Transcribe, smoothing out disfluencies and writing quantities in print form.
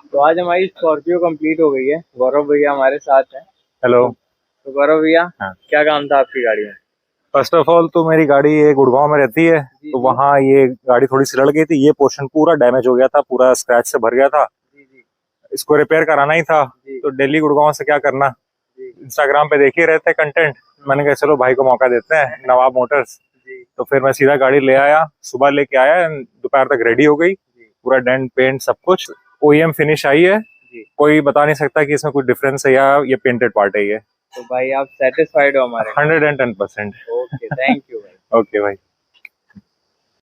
तो आज हमारी स्कॉर्पियो कंप्लीट हो गई है। गौरव भैया हमारे साथ हैं। हेलो। तो गौरव भैया, हाँ। क्या काम था आपकी गाड़ी में? फर्स्ट ऑफ ऑल तो मेरी गाड़ी ये गुड़गांव में रहती है, जी तो जी वहाँ ये गाड़ी थोड़ी सी लड़ गई थी। ये पोर्शन पूरा डैमेज हो गया था, पूरा स्क्रैच से भर गया था। जी जी इसको रिपेयर कराना ही था। जी तो दिल्ली गुड़गांव से क्या करना, जी। इंस्टाग्राम पे देखे रहते कंटेंट। मैंने कहा चलो भाई को मौका देते हैं, नवाब मोटर्स। जी तो फिर मैं सीधा गाड़ी ले आया, सुबह लेके आया, दोपहर तक रेडी हो गई। जी पूरा डेंट पेंट सब कुछ ओईएम फिनिश आई है। जी। कोई बता नहीं सकता कि इसमें कुछ डिफरेंस है या ये पेंटेड पार्ट है ये। तो भाई आप सेटिस्फाइड हो हमारे काम 110%। से? ओके, थैंक यू भाई। ओके भाई।